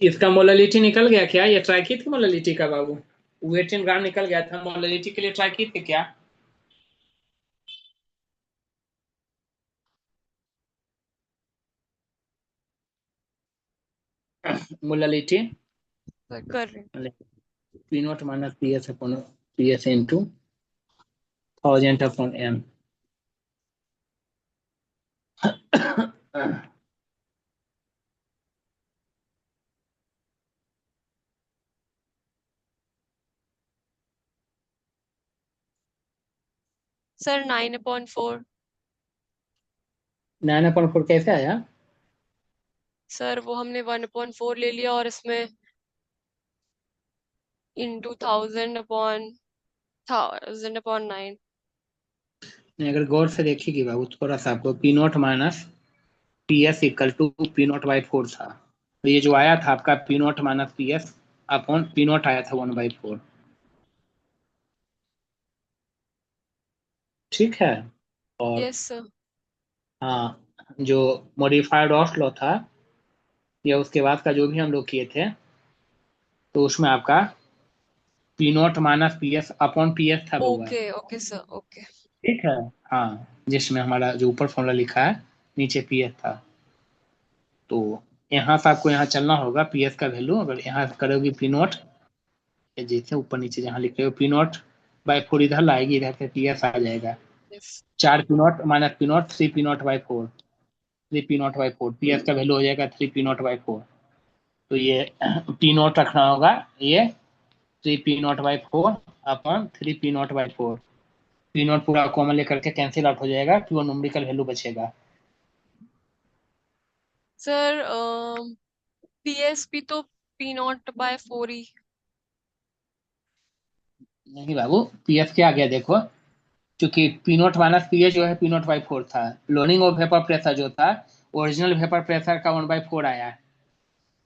इसका मोललिटी निकल गया क्या? ये ट्राई की थी मोललिटी का बाबू? वेट इन ग्राम निकल गया था, मोललिटी के लिए ट्राई की थी क्या? मोललिटी कर रहे हैं। P naught minus P S upon P S into 1000 upon M. Sir 9/4। 9/4 कैसे आया? सर वो हमने 1/4 ले लिया और इसमें इंटू 1000/9। नहीं, अगर गौर से देखिएगी बाबू थोड़ा सा, आपको P naught minus P S equal to P naught by 4 था। तो ये जो आया था आपका P naught minus P S upon P naught आया था 1/4। ठीक है। और यस सर। हाँ, जो मॉडिफाइड रॉस लॉ था या उसके बाद का जो भी हम लोग किए थे, तो उसमें आपका P naught minus P S upon P S था बउआ। Okay okay sir okay. ठीक है। हाँ, जिसमें हमारा जो ऊपर फॉर्मूला लिखा है नीचे पी एस था। तो यहाँ से आपको यहाँ चलना होगा पी एस का वैल्यू, अगर यहाँ करोगी पी नॉट, जैसे ऊपर नीचे जहाँ लिख रहे हो पी नॉट बाई 4 इधर लाएगी, इधर से पी एस आ जाएगा। Yes. 4 P naught minus P not 3 P naught by 4, 3 P naught by 4, P S का वैल्यू हो जाएगा 3 पी नॉट बाई 4। तो ये पी नॉट रखना होगा, ये 3 P naught by 4 upon 3 P naught by 4। P not पूरा कॉमन लेकर के कैंसिल आउट हो जाएगा, प्योर न्यूमेरिकल वैल्यू बचेगा। सर पीएसपी तो P0/4 ही। नहीं बाबू, पी एस क्या आ गया देखो, क्योंकि P naught minus P S जो है पी नॉट बाई 4 था। लोडिंग ऑफ वेपर प्रेशर जो था, ओरिजिनल वेपर प्रेशर का 1/4 आया,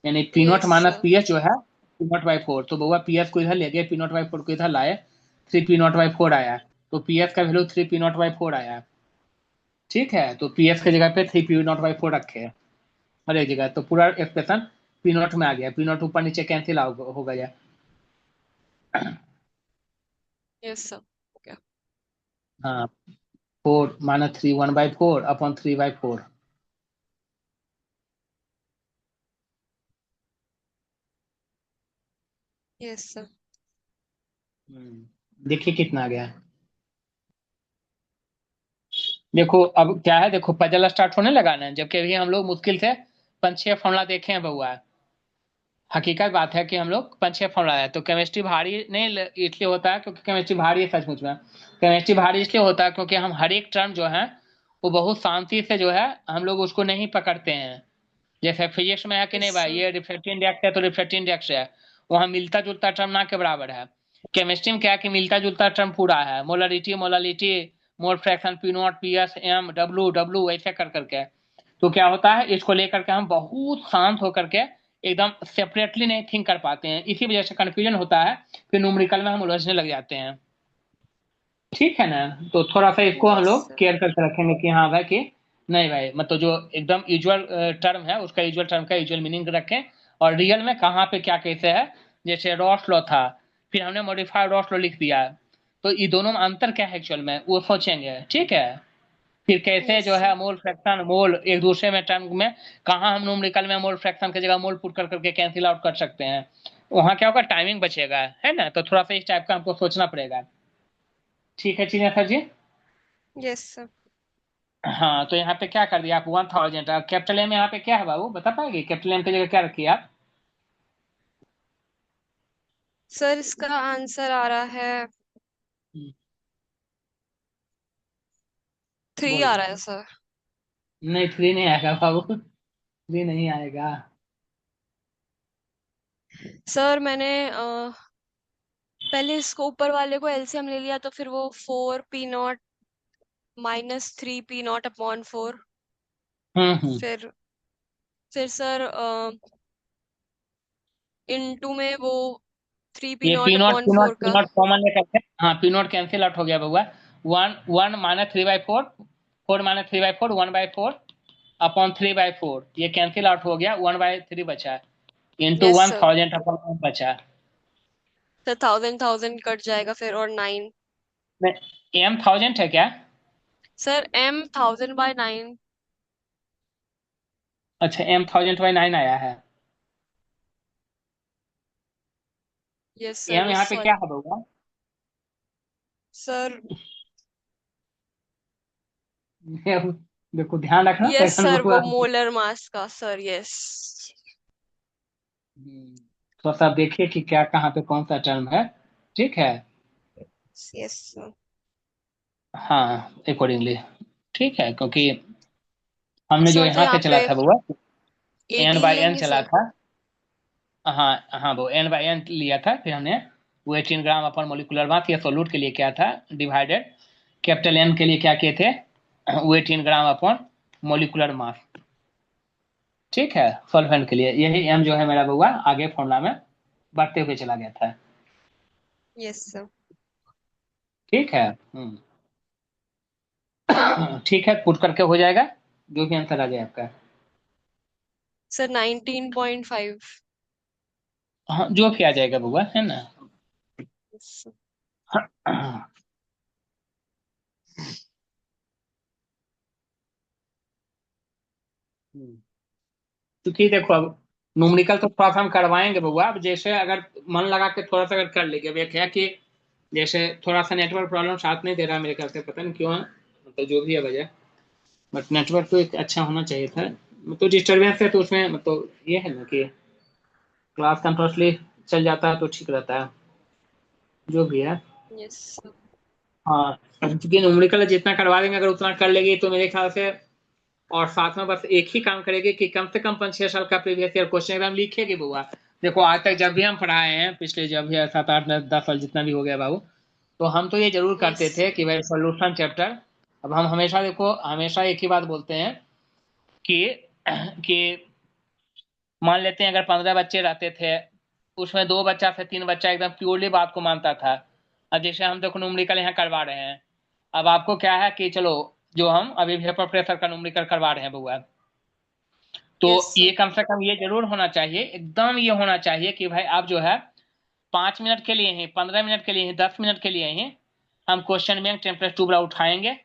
यानी P not yes minus sir. P S जो है पी नॉट बाई 4। तो बउआ पी एस को इधर ले गए, पी नॉट बाई 4 को इधर लाए, 3 पी नॉट बाई 4 आया। तो पी एस का वैल्यू 3 पी नॉट बाई 4 आया। ठीक है, तो पी एस की जगह पे 3 पी नॉट बाई 4 रखे हैं हर एक जगह, तो पूरा एक्सप्रेशन पी नॉट में आ गया। पी नॉट ऊपर नीचे कैंसिल हो गया। Yes sir okay. हाँ, 4 माइनस 3 1/4 अपॉन 3/4। Yes sir. देखिए कितना आ गया। देखो अब क्या है, देखो पजल स्टार्ट होने लगा ना, जबकि अभी हम लोग मुश्किल से 5-6 फॉर्मूला देखे हैं बउआ। हकीकत बात है कि हम लोग 5-6 फॉर्मूला है, तो केमिस्ट्री भारी नहीं इसलिए होता है क्योंकि केमिस्ट्री भारी है सचमुच में। केमिस्ट्री भारी इसलिए होता है क्योंकि हम हर एक टर्म जो है वो बहुत शांति से जो है हम लोग उसको नहीं पकड़ते हैं। जैसे फिजिक्स में है कि यस नहीं भाई, सर। ये रिफ्रैक्टिव इंडेक्स है तो रिफ्रैक्टिव इंडेक्स है, वहां मिलता जुलता टर्म ना के बराबर है। केमिस्ट्री में क्या है कि मिलता जुलता टर्म पूरा है, molarity molality, mole fraction, P naught P S M W W ऐसे कर करके। तो क्या होता है, इसको लेकर के हम बहुत शांत होकर के एकदम सेपरेटली नहीं थिंक कर पाते हैं, इसी वजह से कंफ्यूजन होता है, फिर न्यूमेरिकल में हम उलझने लग जाते हैं। ठीक है ना? तो थोड़ा सा इसको हम यस लोग सर। केयर करके रखेंगे कि हाँ भाई, कि नहीं भाई, मतलब जो एकदम यूजुअल टर्म है उसका यूजुअल टर्म का यूजुअल मीनिंग रखें, और रियल में कहाँ पे क्या कैसे है। जैसे रॉस लॉ था, फिर हमने मॉडिफाइड रॉस लॉ लिख दिया, तो ये दोनों में अंतर क्या है एक्चुअल में वो सोचेंगे। ठीक है, फिर कैसे यस जो है सर। मोल फ्रैक्शन मोल एक दूसरे में टर्म में कहाँ हम न्यूमेरिकल में मोल फ्रैक्शन की जगह मोल पुट कर करके कैंसिल आउट कर सकते हैं। वहां क्या होगा, टाइमिंग बचेगा, है ना? तो थोड़ा सा इस टाइप का हमको सोचना पड़ेगा। ठीक है चिन्ह जी। Yes sir. हाँ, तो यहाँ पे क्या कर दिया आप 1000, कैपिटल एम यहाँ पे क्या है बाबू, बता पाएंगे कैपिटल एम की जगह क्या रखिए आप? सर इसका आंसर आ रहा है हम्म, 3 बोलो। आ रहा है सर। नहीं, 3 नहीं आएगा बाबू, 3 नहीं आएगा। सर मैंने पहले इसको ऊपर वाले को एलसीएम ले लिया तो फिर वो 4P0 - 3P0/4। हम्म। फिर सर इनटू में वो थ्री पी ये not P not upon P not four P का। नॉट कॉमन लेकर के, हाँ पी नॉट कैंसिल आउट हो गया बउआ। 1 1 माइनस 3/4, 4 माइनस 3/4 1/4 अपॉन 3/4, ये कैंसिल आउट हो गया, 1/3 बचा है। Into yes one sir. Thousand अपन बचा। सर 1000 कट जाएगा फिर, और 9। एम थाउजेंड है क्या? Sir M 1000/9। अच्छा, एम थाउजेंड बाई 9 आया है। यस सर, एम वो यहाँ पे क्या सॉरी है बउआ? सर। देखो ध्यान रखना यस क्वेश्चन सर, बउआ। वो मोलर मास का सर, यस। तो सब देखिए कि क्या कहाँ पे कौन सा टर्म है। ठीक है। Yes sir. हाँ अकॉर्डिंगली। ठीक है, क्योंकि हमने जो सर तो यहाँ से यहाँ चला पे था बउआ, एन 18 बाई एन लेंगे चला सर। था। हाँ हाँ, वो एन बाई एन लिया था, फिर हमने वो 18 ग्राम अपन मोलिकुलर मास या सोलूट के लिए क्या था डिवाइडेड, कैपिटल एन के लिए क्या किए थे, वो 18 ग्राम अपन मोलिकुलर मास। ठीक है, सॉल्वेंट के लिए यही एम जो है मेरा बउआ आगे फॉर्मूला में बढ़ते हुए चला गया था। Yes sir. ठीक है। ठीक है, पुट करके हो जाएगा जो भी आंसर आ जाए आपका। सर 19.5। हाँ, जो भी आ जाएगा बउआ, है ना। यस क्योंकि देखो अब न्यूमेरिकल तो थोड़ा सा हम करवाएंगे बउआ, अब जैसे अगर मन लगा के थोड़ा सा अगर कर लेंगे, अब एक है कि जैसे थोड़ा सा नेटवर्क प्रॉब्लम साथ नहीं दे रहा है मेरे ख्याल से, पता नहीं क्यों है, मतलब जो भी है वजह, बट नेटवर्क तो एक अच्छा होना चाहिए था। तो डिस्टर्बेंस है तो उसमें मतलब ये है ना कि क्लास कंट्रोसली चल जाता है तो ठीक रहता है, जो भी है। Yes sir. हाँ, क्योंकि न्यूमेरिकल जितना करवा देंगे अगर उतना कर लेगी तो मेरे ख्याल से, और साथ में बस एक ही काम करेगी कि कम से कम 5-6 साल का प्रीवियस ईयर क्वेश्चन एग्जाम लिखेगी बुआ। देखो आज तक जब भी हम पढ़ाए हैं, पिछले जब भी 7-8-10 साल जितना भी हो गया बाबू, तो हम तो ये जरूर यस करते थे कि भाई सॉल्यूशन चैप्टर, अब हम हमेशा देखो हमेशा एक ही बात बोलते हैं कि कि मान लेते हैं अगर 15 बच्चे रहते थे, उसमें 2 बच्चा से 3 बच्चा एकदम प्योरली बात को मानता था। अब जैसे हम देखो न्यूमेरिकल यहाँ करवा रहे हैं, अब आपको क्या है कि चलो जो हम अभी वेपर प्रेशर का न्यूमेरिकल करवा रहे हैं बुआ, तो यस ये सर। कम से कम ये जरूर होना चाहिए, एकदम ये होना चाहिए कि भाई आप जो है 5 मिनट के लिए ही, 15 मिनट के लिए ही, 10 मिनट के लिए ही हम क्वेश्चन बैंक टेम्परेचर ट्यूबला उठाएंगे।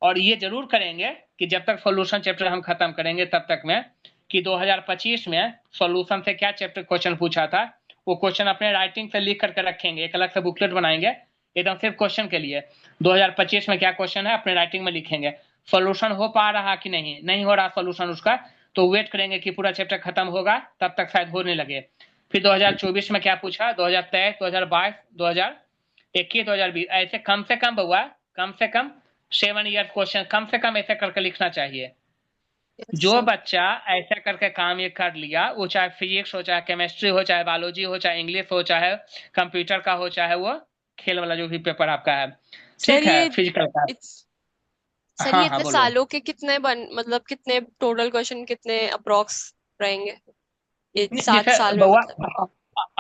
और ये जरूर करेंगे कि जब तक सॉल्यूशन चैप्टर हम खत्म करेंगे तब तक में, कि 2025 में सॉल्यूशन से क्या चैप्टर क्वेश्चन पूछा था, वो क्वेश्चन अपने राइटिंग से लिख करके रखेंगे, एक अलग से बुकलेट बनाएंगे एकदम सिर्फ क्वेश्चन के लिए। 2025 में क्या क्वेश्चन है अपने राइटिंग में लिखेंगे। सॉल्यूशन हो पा रहा कि नहीं, नहीं हो रहा सॉल्यूशन उसका, तो वेट करेंगे कि पूरा चैप्टर खत्म होगा तब तक शायद होने लगे। फिर 2024 में क्या पूछा, 2023, 2022, 2021, 2020, ऐसे कम से कम बउआ, कम से कम 7 ईयर क्वेश्चन कम से कम ऐसे करके लिखना चाहिए। यस जो सर। बच्चा ऐसा करके काम ये कर लिया, वो चाहे फिजिक्स हो, चाहे केमिस्ट्री हो, चाहे बायोलॉजी हो, चाहे इंग्लिश हो, चाहे कंप्यूटर का हो, चाहे वो खेल वाला जो भी पेपर आपका है, सर ठीक है, ये फिजिकल का। इट्स सर ये हाँ हाँ इतने बोलो। सालों के कितने मतलब कितने टोटल क्वेश्चन कितने अप्रोक्स रहेंगे, ये सात जैसे साल में बउआ मतलब?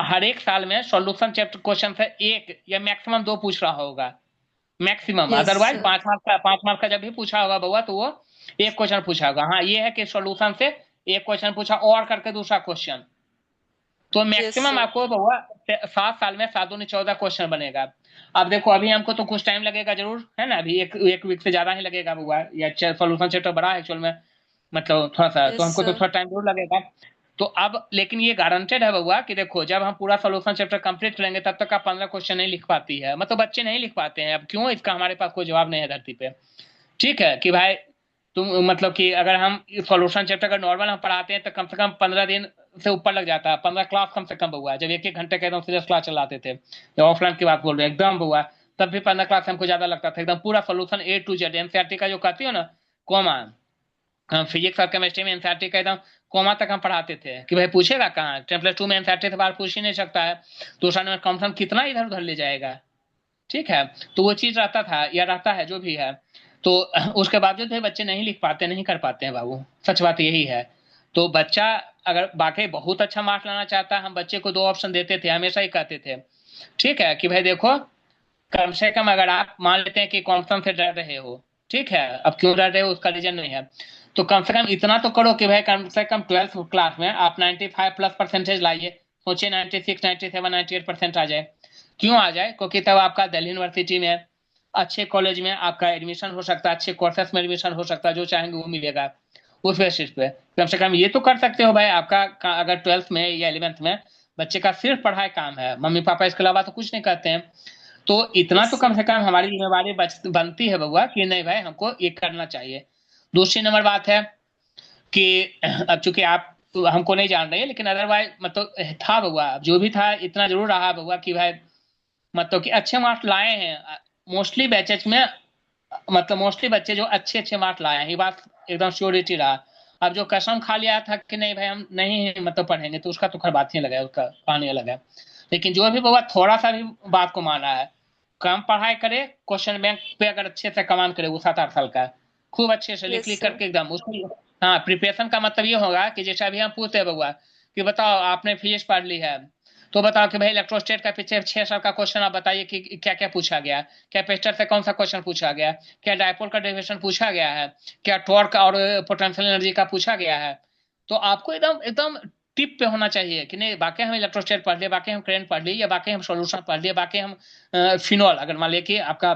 हर एक साल में सॉल्यूशन चैप्टर क्वेश्चन से एक या मैक्सिमम 2 पूछ रहा होगा, maximum, yes otherwise sir. 5 mark का जब भी पूछा होगा बउआ तो वो एक क्वेश्चन पूछा होगा। हाँ ये है कि सॉल्यूशन से एक क्वेश्चन पूछा और करके दूसरा क्वेश्चन, तो यस मैक्सिमम सर। आपको बउआ 7 साल में 7 दूनी 14 क्वेश्चन बनेगा। अब देखो अभी हमको तो कुछ टाइम लगेगा जरूर, है ना, अभी एक वीक से ज्यादा ही लगेगा बउआ, या सॉल्यूशन चैप्टर बड़ा है एक्चुअल में, मतलब थोड़ा सा तो यस हमको तो सर। थोड़ा टाइम जरूर लगेगा। तो अब लेकिन ये गारंटेड है बउआ कि देखो जब हम पूरा सॉल्यूशन चैप्टर कंप्लीट करेंगे तब तक आप 15 क्वेश्चन नहीं लिख पाती है, मतलब बच्चे नहीं लिख पाते हैं, अब क्यों, इसका हमारे पास कोई जवाब नहीं है धरती पे। ठीक है कि भाई तुम मतलब कि अगर हम सॉल्यूशन चैप्टर का नॉर्मल हम पढ़ाते हैं तो कम से कम 15 दिन से ऊपर लग जाता है, 15 क्लास कम से कम बउआ, जब 1-1 घंटे का एकदम सीरियस क्लास चलाते थे, या ऑफलाइन की बात बोल रहे हैं एकदम बउआ, तब भी 15 क्लास हमको ज्यादा लगता था, एकदम पूरा solution A to Z, NCERT का जो कहती हो ना कॉमा, हम फिजिक्स और केमिस्ट्री में एनसीईआरटी का एकदम कॉमा तक हम पढ़ाते थे कि भाई पूछेगा कहाँ, टेम्पलेट 2 में एनसीईआरटी से बाहर पूछ ही नहीं सकता है, दूसरा नंबर कम से कम कितना इधर उधर ले जाएगा। ठीक है, तो वो चीज रहता था या रहता है जो भी है, तो उसके बावजूद भी बच्चे नहीं लिख पाते, नहीं कर पाते हैं बाबू, सच बात यही है। तो बच्चा अगर वाकई बहुत अच्छा मार्क्स लाना चाहता है, हम बच्चे को 2 ऑप्शन देते थे, हमेशा ही कहते थे, ठीक है कि भाई देखो कम से कम अगर आप मान लेते हैं कि कॉन्फर्म से डर रहे हो, ठीक है, अब क्यों डर रहे हो उसका रीजन नहीं है, तो कम से कम इतना तो करो कि भाई कम से कम 12th क्लास में आप 95 प्लस परसेंटेज लाइए। सोचिए 96, 97, 98% आ जाए। क्यों आ जाए? क्योंकि तब आपका दिल्ली यूनिवर्सिटी में अच्छे कॉलेज में आपका एडमिशन हो सकता है, अच्छे कोर्सेस में एडमिशन हो सकता है, जो चाहेंगे वो मिलेगा। उस बेसिस पे कम से कम ये तो कर सकते हो भाई। आपका अगर 12th में या 11th में बच्चे का सिर्फ पढ़ाई काम है, मम्मी पापा इसके अलावा तो कुछ नहीं करते हैं, तो इतना यस तो कम सर। से कम हमारी जिम्मेवारी बनती है बउआ कि नहीं भाई हमको ये करना चाहिए। दूसरी नंबर बात है कि अब चूंकि आप तो हमको नहीं जान रहे हैं, लेकिन अदरवाइज मतलब था बउआ, जो भी था इतना जरूर रहा बउआ कि भाई मतलब कि अच्छे मार्क्स लाए हैं मोस्टली बैचेज में। मतलब मोस्टली बच्चे जो अच्छे अच्छे मार्क्स लाए हैं, ये बात एकदम श्योरिटी रहा। अब जो कसम खा लिया था कि नहीं भाई हम नहीं मतलब पढ़ेंगे, तो उसका तो खैर बात ही अलग है, उसका कहानी अलग है। लेकिन जो भी बउआ थोड़ा सा भी बात को माना है, कम पढ़ाई करे, क्वेश्चन बैंक पे अगर अच्छे से कमान करे, वो 7-8 साल का है, खूब अच्छे से लिख यस लिख सर। करके एकदम उसको। हाँ, प्रिपरेशन का मतलब ये होगा कि जैसे अभी हम पूछते हैं बउआ कि बताओ आपने फिजिक्स पढ़ ली है, तो बताओ कि भाई इलेक्ट्रोस्टेट का पीछे 6 साल का क्वेश्चन आप बताइए कि क्या क्या पूछा गया। कैपेसिटर से कौन सा क्वेश्चन पूछा गया, क्या डायपोल का डेरिवेशन पूछा गया है, क्या टॉर्क और पोटेंशियल एनर्जी का पूछा गया है। तो आपको एकदम एकदम टिप पे होना चाहिए कि नहीं बाकी हम इलेक्ट्रोस्टेट पढ़ लिए, बाकी हम करंट पढ़ लिए, या बाकी हम सॉल्यूशन पढ़ लिए, बाकी हम फिनॉल, अगर मान लिया कि आपका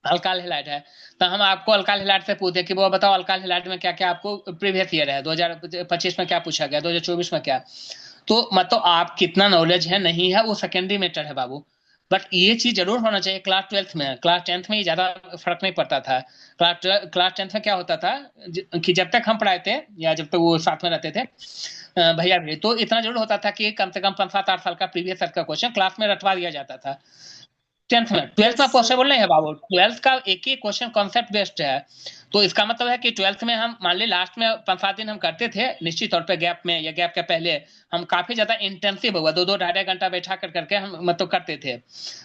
अल्काइल हैलाइड है, तो हम आपको अल्काइल हैलाइड से पूछे कि वो बताओ अल्काइल हैलाइड में क्या क्या आपको प्रीवियस ईयर है 2025 में क्या पूछा गया, 2024 में क्या। तो मतलब आप कितना नॉलेज है नहीं है वो सेकेंडरी मैटर है बाबू। बट ये चीज जरूर होना चाहिए क्लास 12th में। क्लास 10th में ये ज्यादा फर्क नहीं पड़ता था। क्लास 10th में क्या होता था कि जब तक हम पढ़ाए थे या जब तक वो साथ में रहते थे भैया भी, तो इतना जरूर होता था कि कम से कम 5-7-8 साल का प्रीवियस ईयर का क्वेश्चन क्लास में रटवा दिया जाता था। 10th में, 12th यस में सर। पॉसिबल नहीं है बाबू। 12th का एक ही क्वेश्चन कॉन्सेप्ट बेस्ड है। तो इसका मतलब है कि 12th में हम मान ली लास्ट में 5-7 दिन हम करते थे निश्चित तौर पे, गैप में या गैप के पहले हम काफी ज्यादा इंटेंसिव हुआ 2-2 ढाई-ढाई घंटा बैठा कर करके हम मतलब करते थे।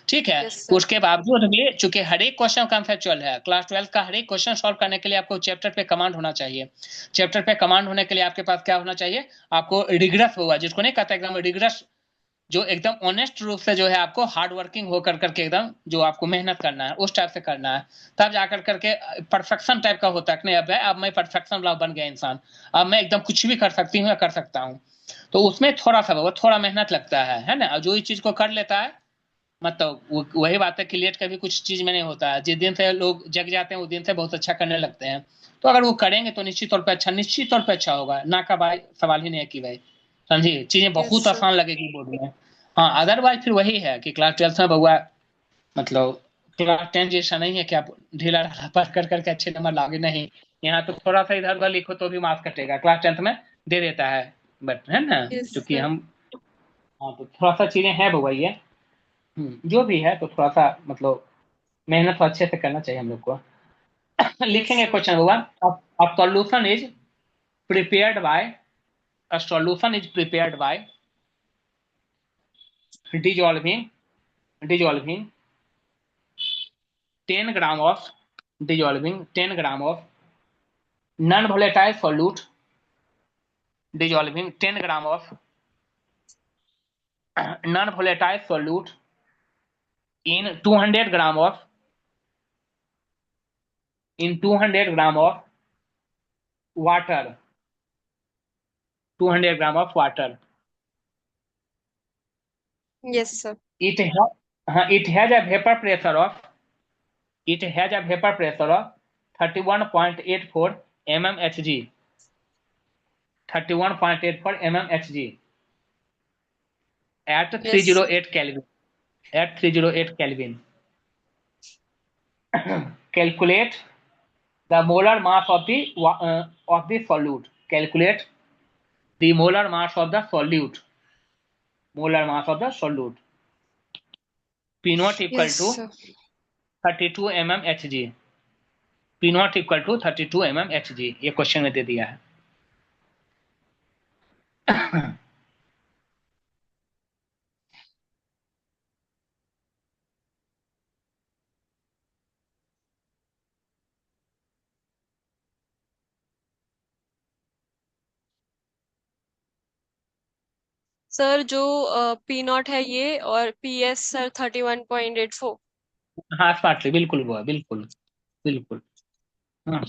ठीक है। Yes sir. उसके बावजूद भी चूंकि हर एक क्वेश्चन कॉन्सेप्चुअल है, क्लास 12th का हर एक क्वेश्चन सॉल्व करने के लिए आपको चैप्टर पे कमांड होना चाहिए। चैप्टर पे कमांड होने के लिए आपके पास क्या होना चाहिए? आपको रिग्रेस हुआ, जिसको नहीं कहता एकदम रिग्रेस, जो एकदम ऑनेस्ट रूप से जो है आपको हार्ड वर्किंग होकर करके एकदम जो आपको मेहनत करना है उस टाइप से करना है। तब जाकर करके परफेक्शन टाइप का होता है कि नहीं अब है, अब मैं परफेक्शन वाला बन गया इंसान, अब मैं एकदम कुछ भी कर सकती हूँ या कर सकता हूँ। तो उसमें थोड़ा सा वो थोड़ा मेहनत लगता है ना। और जो इस चीज को कर लेता है मतलब वही बात है कि लेट कभी कुछ चीज में नहीं होता है। जिस दिन से लोग जग जाते हैं उस दिन से बहुत अच्छा करने लगते हैं। तो अगर वो करेंगे तो निश्चित तौर पे अच्छा, निश्चित तौर पे अच्छा होगा ना का भाई, सवाल ही नहीं है कि भाई समझिए चीजें यस बहुत सर। आसान लगेगी बोर्ड में। हाँ, अदरवाइज फिर वही है कि क्लास 12th में बउआ मतलब क्लास 10 जैसा नहीं है कि आप ढीला ढाला पढ़ कर करके अच्छे नंबर लाओगे, नहीं। यहाँ तो थोड़ा सा इधर उधर लिखो तो भी मार्क्स कटेगा, क्लास 10th में दे देता है। बट है ना, यस क्योंकि सर। हम, हाँ तो थोड़ा सा चीजें हैं बउआ ये। जो भी है तो थोड़ा सा मतलब मेहनत तो अच्छे से करना चाहिए हम लोग को। यस लिखेंगे सर। क्वेश्चन बउआ। अब solution is prepared by, a solution is prepared by dissolving dissolving 10 gram of dissolving 10 gram of non volatile solute, dissolving 10 gram of non volatile solute in 200 gram of, in 200 gram of water, 200 gram of water. Yes sir. It it has a vapor pressure of, it has a vapor pressure of 31.84 mmHg, 31.84 mmHg at yes sir. 308 Kelvin, at 308 Kelvin. Calculate the molar mass of the solute. Calculate the molar mass of the solute. Molar mass of the solute. P naught equal yes to sir. 32 mmHg. P naught equal to 32 mmHg. ये question में दे दिया है। Sir जो P not है ये, और P S sir 31.84। हाँ smartly, बिल्कुल वो है, बिल्कुल बिल्कुल। हाँ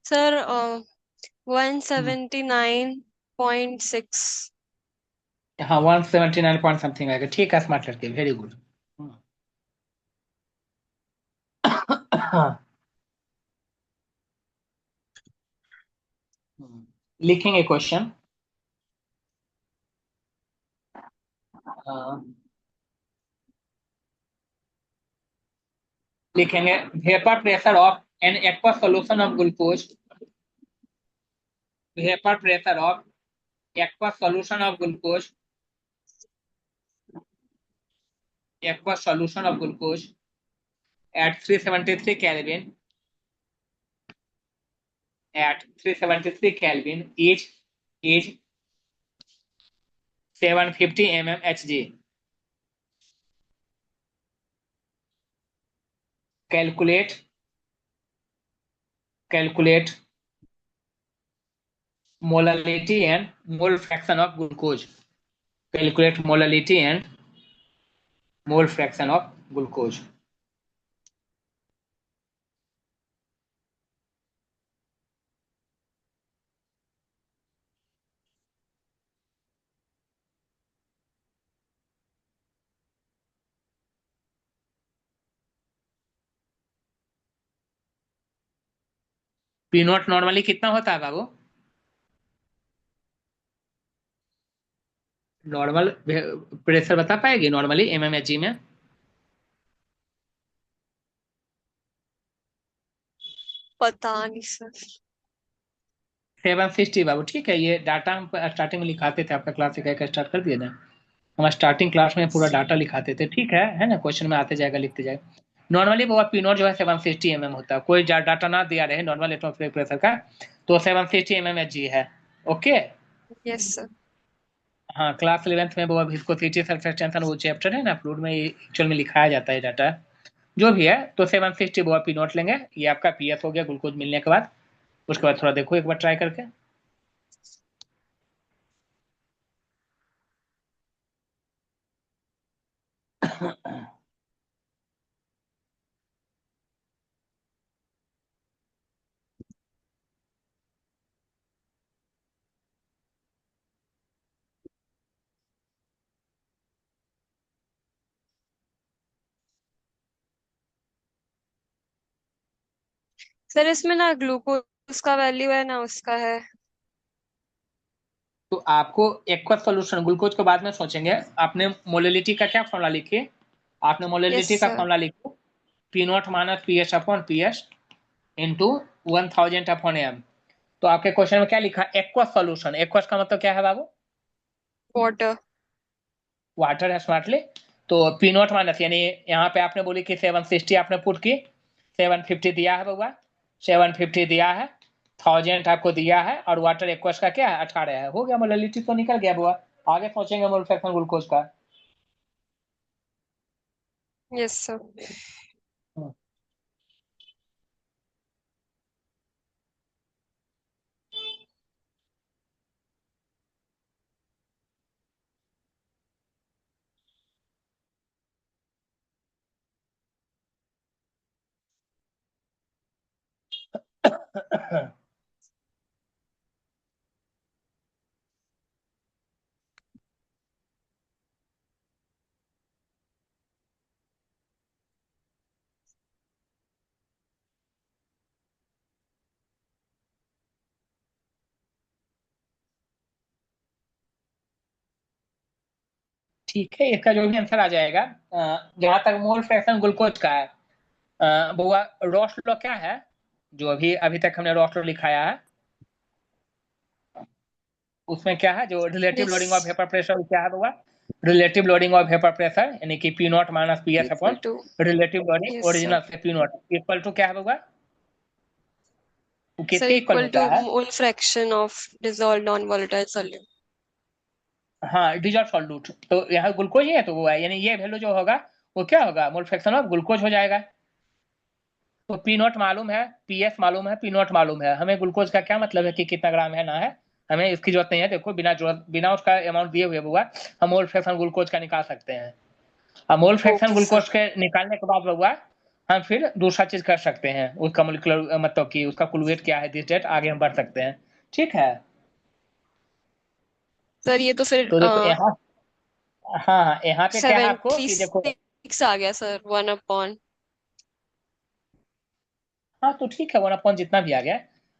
सर 179.6। हाँ 179 पॉइंट समथिंग आएगा। ठीक है स्मार्ट लड़के, वेरी गुड। लिखेंगे क्वेश्चन। लिखेंगे vapour pressure of N aqua solution of glucose. Vapour pressure of aqua solution of glucose, aqua solution of glucose at 373 Kelvin, at 373 Kelvin is 750 mm Hg. Calculate molality and mole fraction of glucose. Calculate molality and mole fraction of glucose. P not normally कितना होता है बाबू? Normal pressure बता पाएगी normally mmHg में? पता नहीं sir. 760 बाबू। ठीक है, ये डाटा हम स्टार्टिंग में लिखाते थे, आपका क्लास एक स्टार्ट कर दिया ना, हम स्टार्टिंग क्लास में पूरा डाटा लिखाते थे। ठीक है ना, क्वेश्चन में आते जाएगा, लिखते जाएगा। नॉर्मली वो पी नॉट जो है 760 mm होता है। कोई डाटा ना दिया रहे नॉर्मल एटमॉस्फेरिक प्रेशर का तो 760 mmHg है। ओके। Yes sir. हाँ क्लास 11th में वो विस्कोसिटी सरफेस टेंशन वो चैप्टर है ना फ्लूइड में, एक्चुअल में लिखाया जाता है डाटा जो भी है। तो 760 वो पी नॉट लेंगे। ये आपका पीएस हो गया ग्लूकोज मिलने के बाद। उसके बाद थोड़ा देखो एक बार ट्राई करके। सर इसमें ना ग्लूकोज का वैल्यू है ना उसका है। तो आपको एक्वस सॉल्यूशन ग्लूकोज के बाद में सोचेंगे। आपने मोलिलिटी का क्या फॉर्मूला लिखी? आपने यस मोलिलिटी का सर। फॉर्मूला लिखो P naught minus P H upon P H into 1000 upon M. तो आपके क्वेश्चन में क्या लिखा? Aqueous solution. एक्वस का मतलब क्या है बाबू? वाटर। वाटर है स्मार्टली। तो पी नॉट माइनस यानी यहाँ पे आपने बोली कि 760 आपने पुट की, 750 दिया है बउआ, 750 दिया है, 1000 आपको दिया है, और वाटर एक्वस का क्या है 18 है। हो गया, मोलिलिटी तो निकल गया बुआ। आगे सोचेंगे मोल फ्रैक्शन ग्लूकोज का। Yes sir. ठीक है, इसका जो भी आंसर आ जाएगा। जहां तक मोल फ्रैक्शन ग्लूकोज का है, बुआ रॉस लॉ क्या है जो अभी अभी तक हमने रॉस लॉ लिखाया है, उसमें क्या है जो relative yes. Loading of vapour pressure क्या है बुआ? Relative loading of vapour pressure यानी कि P naught minus P S equal upon two. Relative loading yes sir. Original से पी नॉट इक्वल टू क्या है बुआ? वो सर किसके इक्वल इक्वल टू होता है? मोल fraction of dissolved non volatile solute. हाँ डिजॉल्व सॉल्यूट। तो यहाँ ग्लूकोज ही है तो वो है, यानी ये वैल्यू जो होगा वो क्या होगा? मोल फ्रैक्शन ऑफ ग्लूकोज हो जाएगा। तो पी नॉट मालूम है, पी एस मालूम है, पी नॉट मालूम है, हमें ग्लूकोज का क्या मतलब है कि कितना ग्राम है ना है, हमें इसकी जरूरत नहीं है। देखो बिना जरूरत बिना उसका अमाउंट दिए हुए हुआ हम मोल फ्रैक्शन ग्लूकोज का निकाल सकते हैं। अब mole fraction okay sir. Glucose के निकालने के बाद हुआ हम फिर दूसरा चीज कर सकते हैं, उसका मोलिकुलर मतलब कि उसका कुल वेट क्या है दिस डेट, आगे हम बढ़ सकते हैं। ठीक है। सर ये तो फिर तो देखो यहाँ, हाँ हाँ, यहाँ पे क्या है आपको सेवेंटी कि देखो, सिक्स आ गया सर, 1/। हाँ तो ठीक है, 1/, जितना भी आ गया।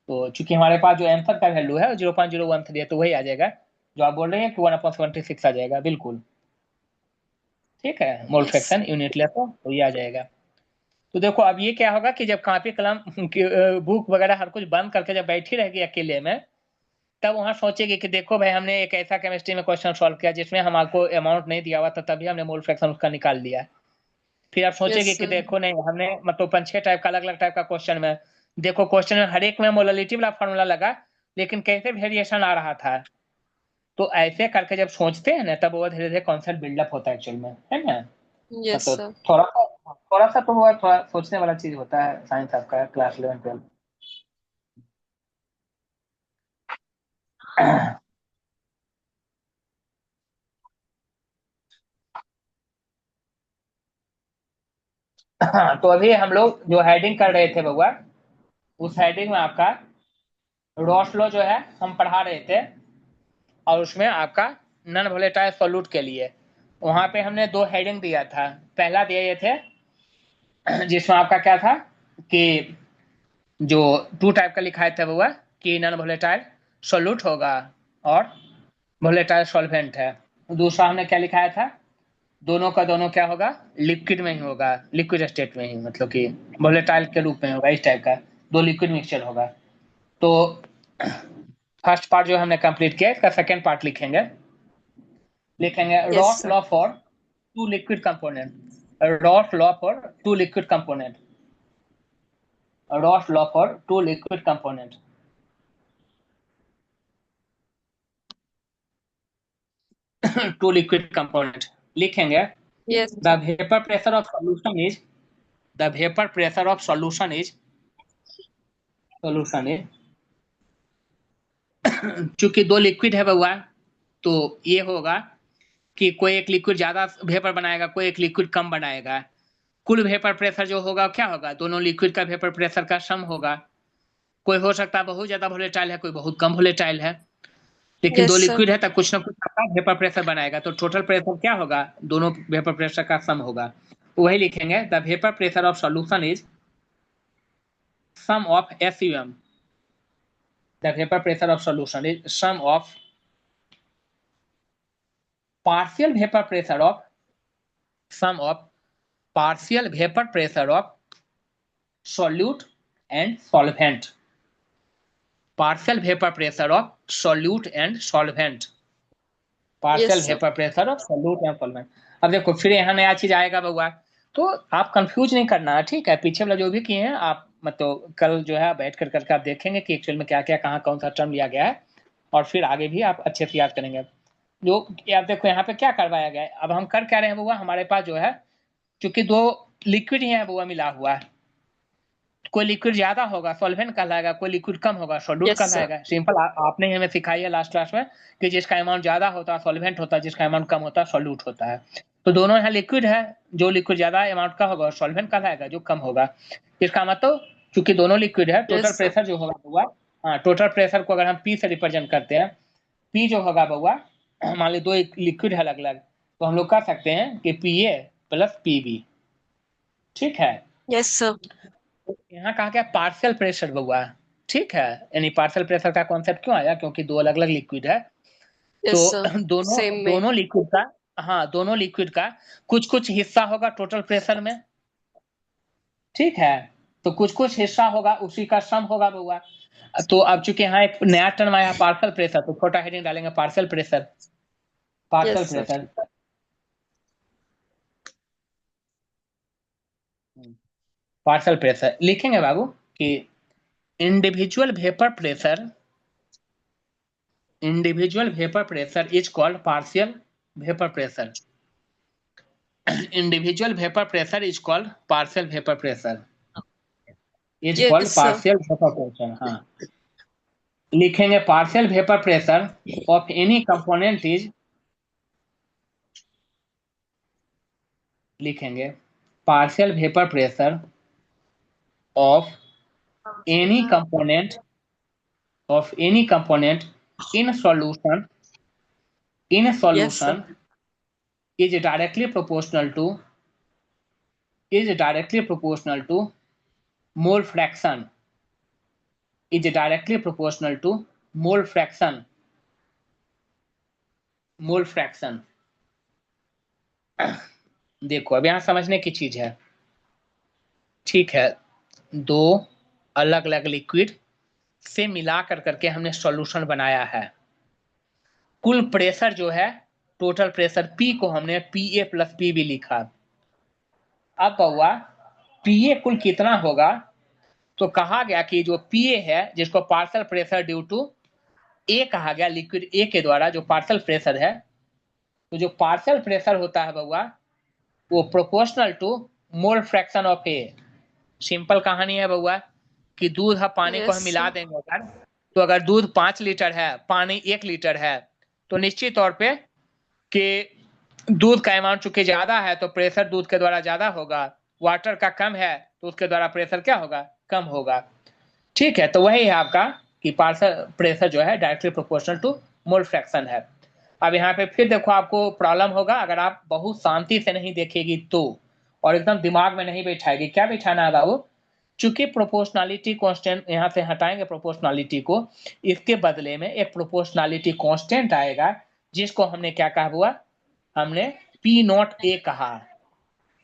तो चूंकि हमारे पास जो एंसर का वैल्यू है 0.013 है, तो वही आ जाएगा जो आप बोल रहे हैं कि 1/76 आ जाएगा, बिल्कुल। ठीक है, मोल यस। फ्रैक्शन यूनिट लेते तो ये आ जाएगा। तो देखो अब ये क्या होगा कि जब कॉपी कलम बुक वगैरह हर कुछ बंद करके जब बैठी रहेगी अकेले में, तब वहां सोचेगी कि देखो भाई, हमने एक ऐसा केमिस्ट्री में क्वेश्चन सॉल्व किया जिसमें हमको अमाउंट नहीं दिया हुआ था, तभी हमने मोल फ्रैक्शन उसका निकाल लिया। फिर आप यस सोचेंगे कि सर। देखो नहीं, हमने मतलब 5-6 टाइप का अलग अलग टाइप का क्वेश्चन में, देखो क्वेश्चन में हर एक में मोललिटी वाला फॉर्मूला लगा, लेकिन कैसे वेरिएशन आ रहा था। तो ऐसे करके जब सोचते हैं ना, तब वो धीरे धीरे कॉन्सेप्ट बिल्डअप होता है एक्चुअल में, है ना। यस मतलब सर। थोड़ा सा तो वो थोड़ा सोचने वाला चीज होता है साइंस आपका क्लास 11-12। तो अभी हम लोग जो हेडिंग कर रहे थे बउआ, उस हेडिंग में आपका रॉस लॉ जो है हम पढ़ा रहे थे, और उसमें आपका नॉन वोलेटाइल सॉल्यूट के लिए वहां पे हमने दो हेडिंग दिया था। पहला दिए ये थे जिसमें आपका क्या था कि जो टू टाइप का लिखा था वो कि नॉन वोलेटाइल सॉल्यूट होगा और वोलेटाइल सॉल्वेंट है। दूसरा हमने क्या लिखाया था, दोनों का दोनों क्या होगा, लिक्विड में ही होगा, लिक्विड स्टेट में ही, मतलब कि वोलेटाइल के रूप में होगा, इस टाइप का दो लिक्विड मिक्सचर होगा। तो फर्स्ट पार्ट जो हमने कंप्लीट किया, इसका सेकेंड पार्ट लिखेंगे। लिखेंगे yes Raoult's sir. Law for two liquid component, Raoult's law for two liquid component, Raoult's law for two liquid component. Two liquid component लिखेंगे। Yes the sir. Vapour pressure of solution is, the vapour pressure of solution is, solution is, चूंकि दो liquid है बउआ, तो ये होगा कि कोई एक लिक्विड ज्यादा वेपर बनाएगा, कोई एक लिक्विड कम बनाएगा। कुल वेपर प्रेशर जो होगा क्या होगा, दोनों लिक्विड का वेपर प्रेशर का सम होगा। कोई हो सकता है बहुत ज्यादा वोलेटाइल है, कोई बहुत कम वोलेटाइल है, लेकिन दो यस सर। लिक्विड है तब कुछ ना कुछ आपका वेपर प्रेशर बनाएगा, तो टोटल प्रेशर क्या होगा, दोनों वेपर प्रेशर का सम होगा। तो वही लिखेंगे, the vapour pressure of solution is sum of SUM, the vapour pressure of solution is sum of partial vapor pressure of, sum of partial vapor pressure of solute and solvent, partial vapor pressure of solute and solvent, yes partial sir. Vapour pressure of solute and solvent. अब देखो फिर यहाँ नया चीज आएगा बउआ, तो आप कंफ्यूज नहीं करना है, ठीक है। पीछे वाला जो भी किए हैं आप, मतलब कल जो है बैठ कर करके आप देखेंगे कि एक्चुअल में क्या क्या कहाँ कौन सा टर्म लिया गया है, और फिर आगे भी आप अच्छे से याद करेंगे। जो आप देखो यहाँ पे क्या करवाया गया है, अब हम कर क्या रहे हैं बउआ, हमारे पास जो है क्योंकि दो लिक्विड ही है बउआ मिला हुआ है, कोई लिक्विड ज्यादा होगा सॉल्वेंट कहलाएगा, कोई लिक्विड कम होगा सोल्यूट यस सर। कहलाएगा। सिंपल, आपने ही हमें सिखाई है लास्ट क्लास में कि जिसका अमाउंट ज्यादा होता है सॉल्वेंट होता है, जिसका अमाउंट कम होता है सोल्यूट होता है। तो दोनों यहाँ लिक्विड है, जो लिक्विड ज्यादा अमाउंट का होगा सॉल्वेंट कहलाएगा, जो कम होगा। इसका मतलब चूंकि दोनों लिक्विड है, टोटल यस सर। प्रेशर जो होगा बउआ, हाँ टोटल प्रेशर को अगर हम पी से रिप्रेजेंट करते हैं, पी जो होगा बउआ, मान ली दो लिक्विड है अलग अलग, तो हम लोग कह सकते हैं कि PA प्लस PB। ठीक है। Yes sir. यहाँ कहा गया पार्शियल प्रेशर बउआ, ठीक है। यानी पार्शियल प्रेशर का कॉन्सेप्ट क्यों आया, क्योंकि दो अलग अलग लिक्विड है। यस तो सर। दोनों सेम में। दोनों लिक्विड का, हाँ दोनों लिक्विड का कुछ कुछ हिस्सा होगा टोटल प्रेशर में, ठीक है। तो कुछ कुछ हिस्सा होगा, उसी का सम होगा बउआ। तो अब चूंकि यहाँ एक नया टर्म आया पार्शियल प्रेशर, तो छोटा हेडिंग डालेंगे partial pressure, yes partial sir. Pressure, partial pressure लिखेंगे बाबू कि individual vapour pressure, individual vapor pressure is called partial vapor pressure, individual vapor pressure is called partial vapor pressure, is called yes sir. partial vapor pressure। हाँ लिखेंगे partial vapor pressure of any component is, लिखेंगे partial vapor pressure of any component in a solution Yes, sir. is directly proportional to mole fraction is directly proportional to mole fraction mole fraction. देखो अब यहां समझने की चीज है, ठीक है। दो अलग अलग लिक्विड से मिला कर करके हमने सॉल्यूशन बनाया है। कुल प्रेशर जो है, टोटल प्रेशर पी को हमने P A plus P B लिखा। अब हुआ पी ए कुल कितना होगा, तो कहा गया कि जो पी ए है जिसको पार्शियल प्रेशर ड्यू टू ए कहा गया, लिक्विड ए के द्वारा जो पार्शियल प्रेशर है, तो जो पार्शियल प्रेशर होता है बउआ वो proportional to mole fraction of A. Simple कहानी है बउआ कि दूध है पानी को यस हम मिला सर। देंगे अगर, तो अगर दूध 5 लीटर है पानी 1 लीटर है, तो निश्चित तौर पे कि दूध का अमाउंट चूंकि ज्यादा है तो प्रेशर दूध के द्वारा ज्यादा होगा, वाटर का कम है तो उसके द्वारा प्रेशर क्या होगा, कम होगा। ठीक है, तो वही है आपका कि पार्शियल प्रेशर जो है directly proportional to mole fraction है। अब यहाँ पे फिर देखो आपको प्रॉब्लम होगा अगर आप बहुत शांति से नहीं देखेगी तो, और एकदम दिमाग में नहीं बैठाएगी। क्या बैठाना है बाबू, चूंकि प्रोपोर्शनलिटी कांस्टेंट यहाँ से हटाएंगे प्रोपोर्शनलिटी को, इसके बदले में एक प्रोपोर्शनलिटी कांस्टेंट आएगा जिसको हमने क्या कहा हुआ, हमने पी नॉट ए कहा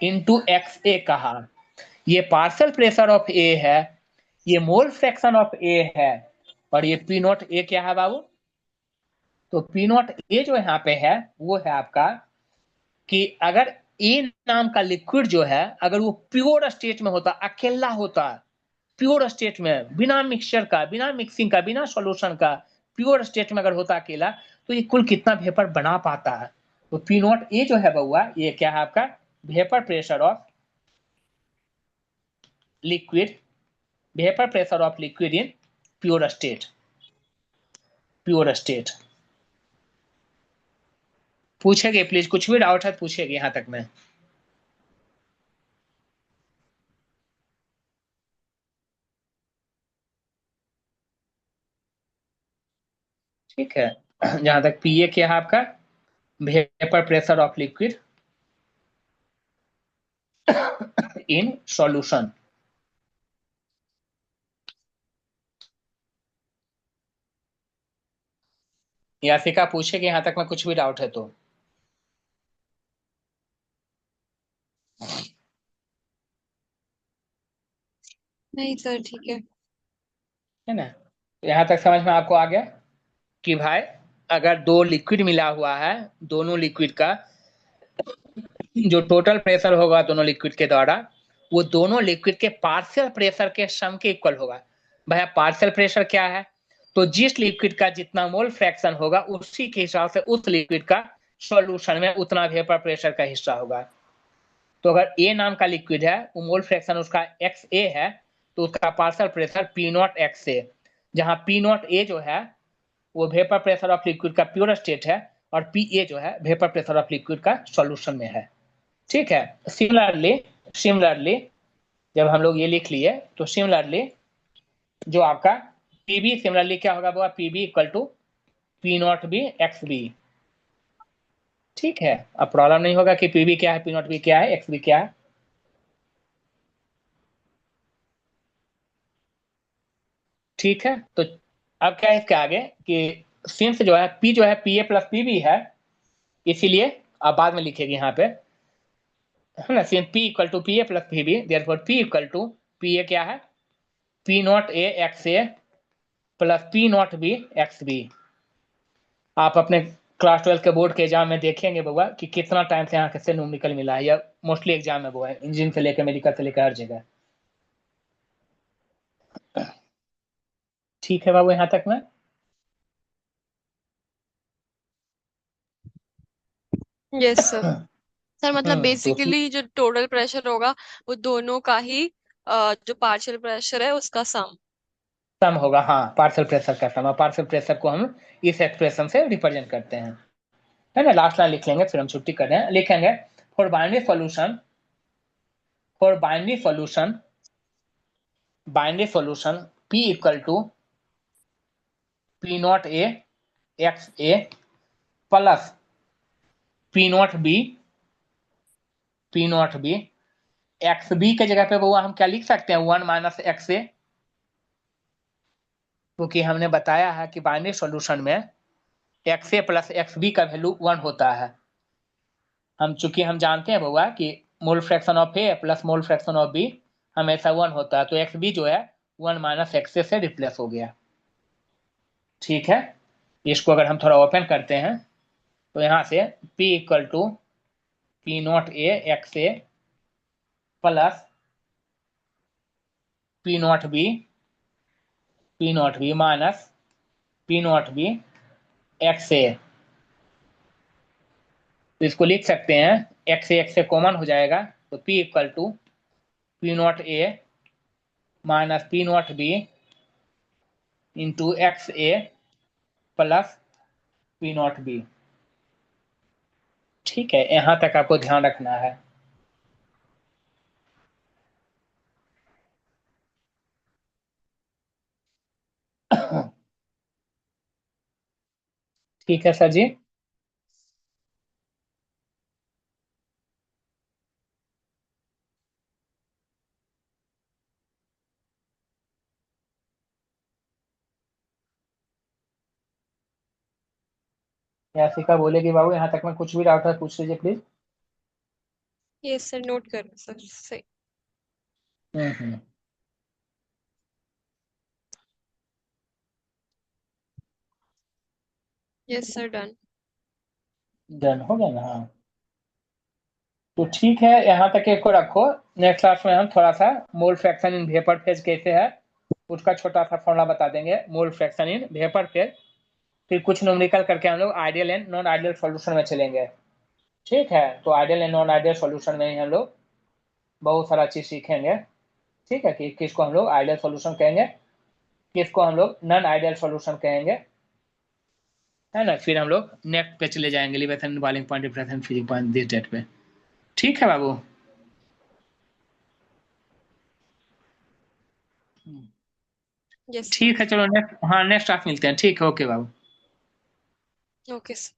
इंटू एक्स ए कहा। ये पार्शियल प्रेशर ऑफ ए है, ये मोल फ्रैक्शन ऑफ ए है, और ये पी नॉट ए क्या है बाबू, तो पी नॉट ए जो यहाँ पे है वो है आपका कि अगर ए नाम का लिक्विड जो है अगर वो प्योर स्टेट में होता, अकेला होता, प्योर स्टेट में बिना मिक्सचर का, बिना मिक्सिंग का, बिना सॉल्यूशन का, प्योर स्टेट में अगर होता अकेला, तो ये कुल कितना वेपर बना पाता है। तो पी नॉट ए जो है बउआ ये क्या है आपका, vapour pressure of liquid, vapour pressure of liquid in pure state, pure state. पूछेगे प्लीज, कुछ भी डाउट है पूछेगी यहां तक में। ठीक है, जहां तक पीए क्या है आपका, vapour pressure of liquid in solution. Yasika पूछेगी यहां तक में कुछ भी डाउट है तो। नहीं सर, ठीक है। है ना, तो यहां तक समझ में आपको आ गया कि भाई अगर दो लिक्विड मिला हुआ है, दोनों लिक्विड का जो टोटल प्रेशर होगा दोनों लिक्विड के द्वारा, वो दोनों लिक्विड के पार्शियल प्रेशर के सम के इक्वल होगा। भैया पार्शियल प्रेशर क्या है, तो जिस लिक्विड का जितना मोल फ्रैक्शन होगा उसी के हिसाब से उस लिक्विड का सॉल्यूशन में उतना वेपर प्रेशर का हिस्सा होगा। तो अगर ए नाम का लिक्विड है वो मोल फ्रैक्शन उसका एक्स ए है, तो उसका partial pressure P naught X A, जहां पी नॉट ए जो है वो वेपर प्रेशर ऑफ लिक्विड का प्योर स्टेट है, और पी ए जो है वेपर प्रेशर ऑफ लिक्विड का सॉल्यूशन में है। ठीक है, सिमिलरली सिमिलरली जब हम लोग ये लिख लिए तो सिमिलरली जो आपका पीबी सिमिलरली क्या होगा वो P B equal to P naught B X B. ठीक है, अब प्रॉब्लम नहीं होगा कि पीबी क्या है, पी नॉट बी क्या है, एक्स बी क्या है। ठीक है, तो अब क्या है इसके आगे कि सिंस जो है पी जो है P A plus P B है, इसीलिए आप बाद में लिखेगी यहाँ पे, है ना, since P equal to P A plus P B, therefore P equal to P A क्या है, P naught A X A plus P naught B X B. आप अपने क्लास 12 के बोर्ड के एग्जाम में देखेंगे बउआ कि कितना टाइम से यहाँ से न्यूमेरिकल मिला है, या मोस्टली एग्जाम में वो है, इंजीनियरिंग से लेकर मेडिकल से लेकर हर जगह। ठीक है बाबू यहाँ तक में। Yes sir. सर मतलब तो बेसिकली जो टोटल प्रेशर होगा वो दोनों का ही जो पार्शियल प्रेशर है उसका सम। सम होगा, हाँ पार्शियल प्रेशर का सम, पार्शियल प्रेशर को हम इस एक्सप्रेशन से रिप्रेजेंट करते हैं। है ना, लास्ट लाइन लिख लेंगे फिर हम छुट्टी कर रहे हैं, लिखेंगे for binary solution, for binary solution binary solution P equal to P0A XA plus P0B XB के जगह पे वो हम क्या लिख सकते हैं 1 माइनस XA, क्योंकि हमने बताया है कि बाइनरी सॉल्यूशन में XA प्लस XB का वैल्यू 1 होता है। चूंकि हम जानते हैं बउआ कि mole fraction of A plus mole fraction of B हमेशा 1 होता है, तो एक्स बी जो है 1 माइनस एक्स से रिप्लेस हो गया। ठीक है, इसको अगर हम थोड़ा ओपन करते हैं तो यहां से P equal to P0A XA plus P0B minus P0B XA, तो इसको लिख सकते हैं एक्स से कॉमन हो जाएगा, तो P equal to P0A minus P0B into XA plus P0B। ठीक है, यहां तक आपको ध्यान रखना है। ठीक है सर जी। यासिका बोलेगी बाबू यहाँ तक में कुछ भी डाउट है पूछ लीजिए प्लीज। यस सर, नोट कर सर सही। Hmm. Yes sir, done. Done हो गया ना? हाँ, तो ठीक है, यहाँ तक इसको रखो। नेक्स्ट क्लास में हम थोड़ा सा mole fraction in vapour phase कैसे है उसका छोटा सा फॉर्मूला बता देंगे, mole fraction in vapour phase. फिर कुछ न्यूमेरिकल करके हम लोग ideal and non ideal solution में चलेंगे। ठीक है, तो ideal and non ideal solution में ही हम लोग बहुत सारा चीज सीखेंगे। ठीक है, कि किसको हम लोग आइडियल सॉल्यूशन कहेंगे, किसको हम लोग नॉन आइडियल सॉल्यूशन कहेंगे, है ना। फिर हम लोग नेक्स्ट पे चले जाएंगे, elevation boiling point, difference freezing point, this date पे। ठीक है बाबू। Yes sir. ठीक है, चलो नेक्स्ट, हाँ नेक्स्ट आप मिलते हैं। ठीक है, ओके बाबू। Okay sir.